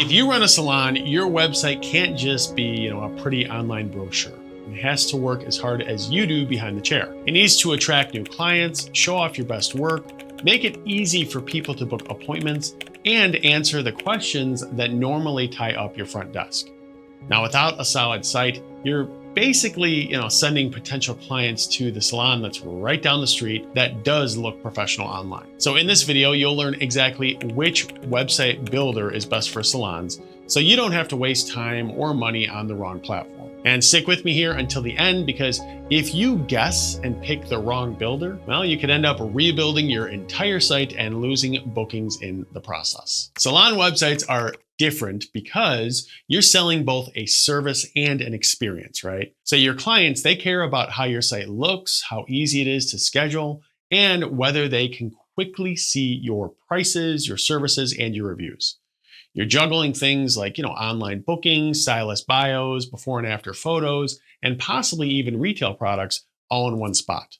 If you run a salon, your website can't just be, a pretty online brochure. It has to work as hard as you do behind the chair. It needs to attract new clients, show off your best work, make it easy for people to book appointments, and answer the questions that normally tie up your front desk. Now, without a solid site, you're basically, sending potential clients to the salon that's right down the street that does look professional online. So in this video, you'll learn exactly which website builder is best for salons, so you don't have to waste time or money on the wrong platform. And stick with me here until the end, because if you guess and pick the wrong builder, well, you could end up rebuilding your entire site and losing bookings in the process. Salon websites are different because you're selling both a service and an experience, right? So your clients, they care about how your site looks, how easy it is to schedule, and whether they can quickly see your prices, your services, and your reviews. You're juggling things like, online bookings, stylist bios, before and after photos, and possibly even retail products all in one spot.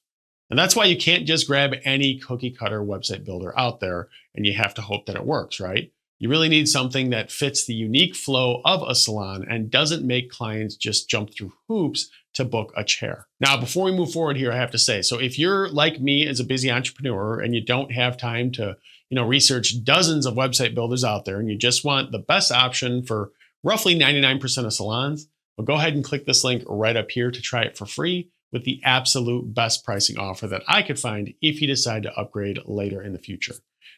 And that's why you can't just grab any cookie cutter website builder out there and you have to hope that it works, right? You really need something that fits the unique flow of a salon and doesn't make clients just jump through hoops to book a chair. Now, before we move forward here, I have to say, so if you're like me as a busy entrepreneur and you don't have time to, research dozens of website builders out there and you just want the best option for roughly 99% of salons, well, go ahead and click this link right up here to try it for free with the absolute best pricing offer that I could find if you decide to upgrade later in the future.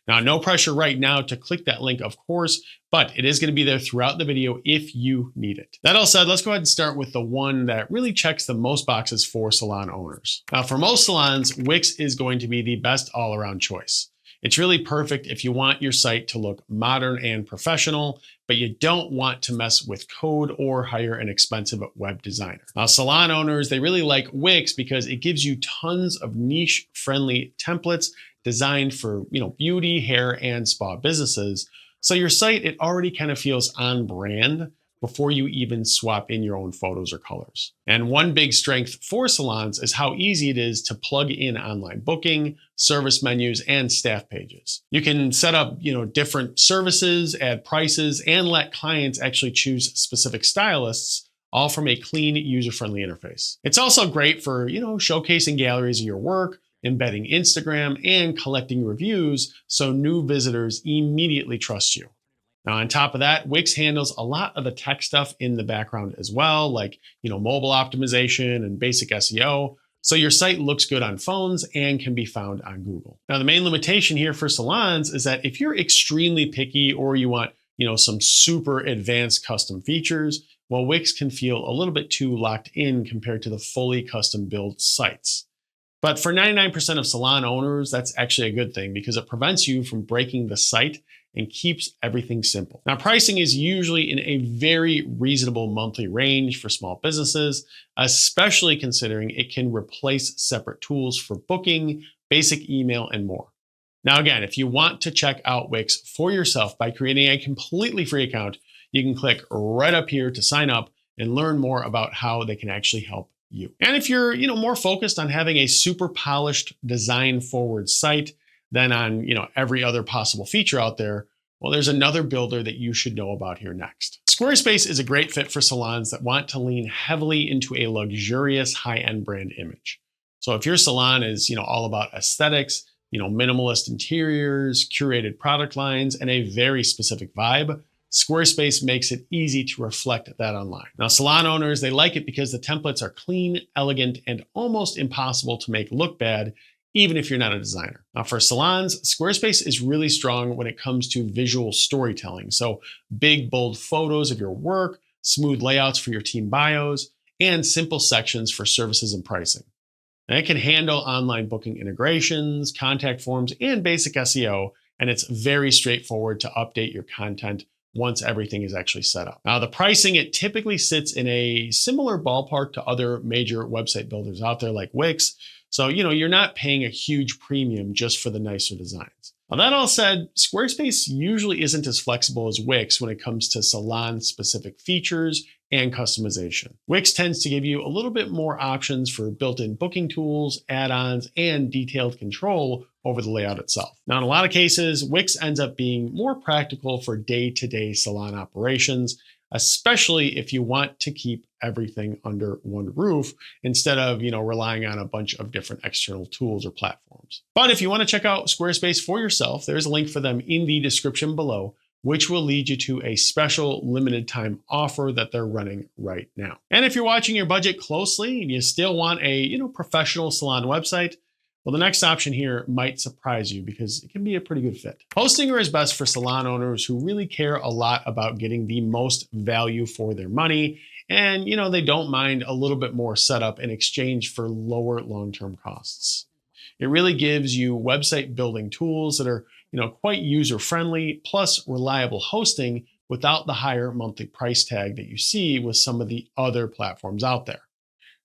Now, no pressure right now to click that link, of course, but it is going to be there throughout the video if you need it. That all said, let's go ahead and start with the one that really checks the most boxes for salon owners. Now, for most salons, Wix is going to be the best all-around choice. It's really perfect if you want your site to look modern and professional, but you don't want to mess with code or hire an expensive web designer. Now, salon owners, they really like Wix because it gives you tons of niche-friendly templates designed for, beauty, hair, and spa businesses. So your site, it already kind of feels on brand before you even swap in your own photos or colors. And one big strength for salons is how easy it is to plug in online booking, service menus, and staff pages. You can set up, different services, add prices, and let clients actually choose specific stylists, all from a clean, user-friendly interface. It's also great for, showcasing galleries of your work, embedding Instagram, and collecting reviews so new visitors immediately trust you. Now, on top of that, Wix handles a lot of the tech stuff in the background as well, like, mobile optimization and basic SEO. So your site looks good on phones and can be found on Google. Now, the main limitation here for salons is that if you're extremely picky or you want, some super advanced custom features, well, Wix can feel a little bit too locked in compared to the fully custom built sites. But for 99% of salon owners, that's actually a good thing because it prevents you from breaking the site and keeps everything simple. Now, pricing is usually in a very reasonable monthly range for small businesses, especially considering it can replace separate tools for booking, basic email, and more. Now, again, if you want to check out Wix for yourself by creating a completely free account, you can click right up here to sign up and learn more about how they can actually help you. And if you're, more focused on having a super polished, design-forward site than on, every other possible feature out there, well, there's another builder that you should know about here next. Squarespace is a great fit for salons that want to lean heavily into a luxurious high-end brand image. So if your salon is, all about aesthetics, minimalist interiors, curated product lines, and a very specific vibe, Squarespace makes it easy to reflect that online. Now, salon owners, they like it because the templates are clean, elegant, and almost impossible to make look bad, even if you're not a designer. Now, for salons, Squarespace is really strong when it comes to visual storytelling. So big, bold photos of your work, smooth layouts for your team bios, and simple sections for services and pricing. And it can handle online booking integrations, contact forms, and basic SEO, and it's very straightforward to update your content once everything is actually set up. Now, the pricing, it typically sits in a similar ballpark to other major website builders out there like Wix. So, you're not paying a huge premium just for the nicer designs. Now, that all said, Squarespace usually isn't as flexible as Wix when it comes to salon-specific features and customization. Wix tends to give you a little bit more options for built-in booking tools, add-ons, and detailed control over the layout itself. Now, in a lot of cases, Wix ends up being more practical for day-to-day salon operations, especially if you want to keep everything under one roof instead of, relying on a bunch of different external tools or platforms. But if you want to check out Squarespace for yourself, there's a link for them in the description below, which will lead you to a special limited time offer that they're running right now. And if you're watching your budget closely and you still want a, professional salon website, well, the next option here might surprise you because it can be a pretty good fit. Hostinger is best for salon owners who really care a lot about getting the most value for their money. And, they don't mind a little bit more setup in exchange for lower long-term costs. It really gives you website building tools that are, quite user-friendly, plus reliable hosting without the higher monthly price tag that you see with some of the other platforms out there.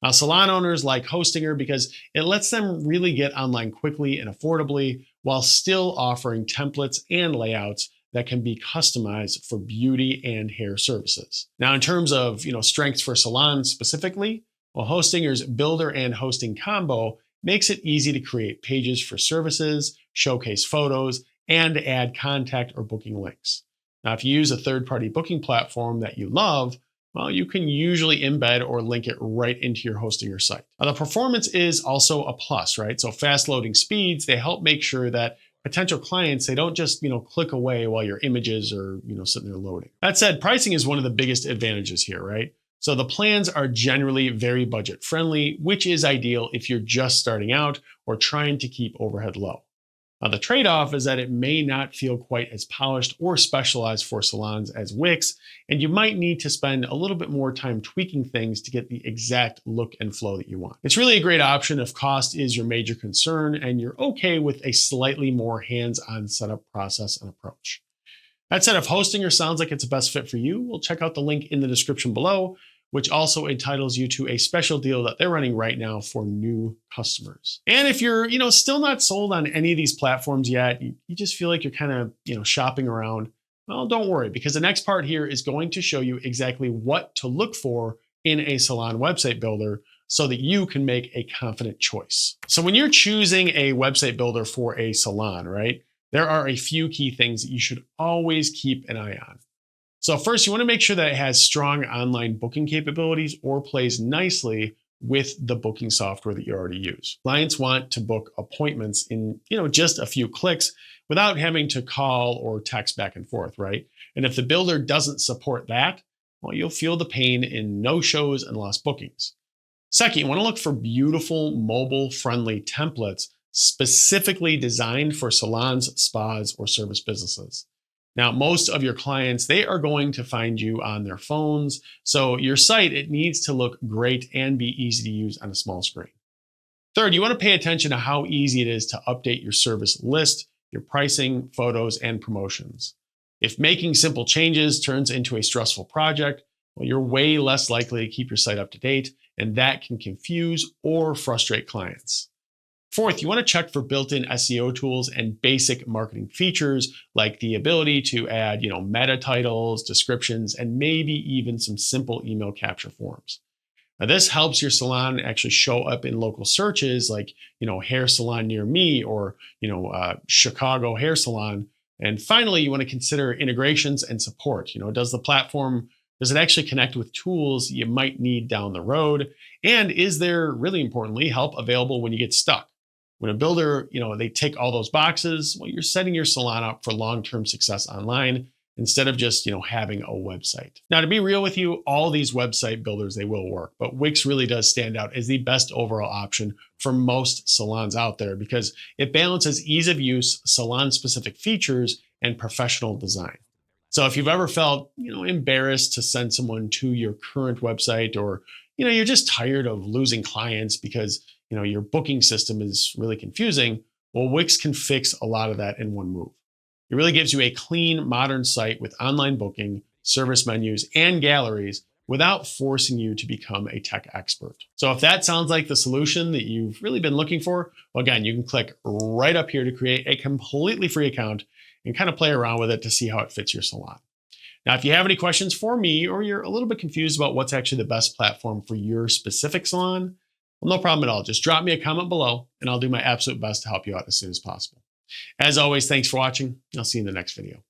Now, salon owners like Hostinger because it lets them really get online quickly and affordably while still offering templates and layouts that can be customized for beauty and hair services. Now, in terms of, strengths for salons specifically, well, Hostinger's builder and hosting combo makes it easy to create pages for services, showcase photos, and add contact or booking links. Now, if you use a third-party booking platform that you love, well, you can usually embed or link it right into your Hostinger site. Now, the performance is also a plus, right? So fast loading speeds, they help make sure that potential clients, they don't just, click away while your images are, sitting there loading. That said, pricing is one of the biggest advantages here, right? So the plans are generally very budget friendly, which is ideal if you're just starting out or trying to keep overhead low. Now, the trade-off is that it may not feel quite as polished or specialized for salons as Wix, and you might need to spend a little bit more time tweaking things to get the exact look and flow that you want. It's really a great option if cost is your major concern and you're okay with a slightly more hands-on setup process and approach. That said, if Hostinger sounds like it's the best fit for you, we'll check out the link in the description below, which also entitles you to a special deal that they're running right now for new customers. And if you're, still not sold on any of these platforms yet, you just feel like you're kind of, shopping around, well, don't worry, because the next part here is going to show you exactly what to look for in a salon website builder so that you can make a confident choice. So when you're choosing a website builder for a salon, right, there are a few key things that you should always keep an eye on. So first, you want to make sure that it has strong online booking capabilities or plays nicely with the booking software that you already use. Clients want to book appointments in, just a few clicks without having to call or text back and forth, right? And if the builder doesn't support that, well, you'll feel the pain in no-shows and lost bookings. Second, you want to look for beautiful, mobile-friendly templates specifically designed for salons, spas, or service businesses. Now, most of your clients, they are going to find you on their phones. So your site, it needs to look great and be easy to use on a small screen. Third, you want to pay attention to how easy it is to update your service list, your pricing, photos, and promotions. If making simple changes turns into a stressful project, well, you're way less likely to keep your site up to date, and that can confuse or frustrate clients. Fourth, you want to check for built-in SEO tools and basic marketing features like the ability to add, meta titles, descriptions, and maybe even some simple email capture forms. Now, this helps your salon actually show up in local searches like, hair salon near me or, Chicago hair salon. And finally, you want to consider integrations and support. Does it actually connect with tools you might need down the road? And is there, really importantly, help available when you get stuck? When a builder, they tick all those boxes, well, you're setting your salon up for long-term success online instead of just, having a website. Now, to be real with you, all these website builders, they will work, but Wix really does stand out as the best overall option for most salons out there because it balances ease of use, salon-specific features, and professional design. So if you've ever felt, embarrassed to send someone to your current website or, you're just tired of losing clients because your booking system is really confusing, well, Wix can fix a lot of that in one move. It really gives you a clean, modern site with online booking, service menus, and galleries without forcing you to become a tech expert. So if that sounds like the solution that you've really been looking for, well, again, you can click right up here to create a completely free account and kind of play around with it to see how it fits your salon. Now, if you have any questions for me, or you're a little bit confused about what's actually the best platform for your specific salon, well, no problem at all. Just drop me a comment below and I'll do my absolute best to help you out as soon as possible. As always, thanks for watching. I'll see you in the next video.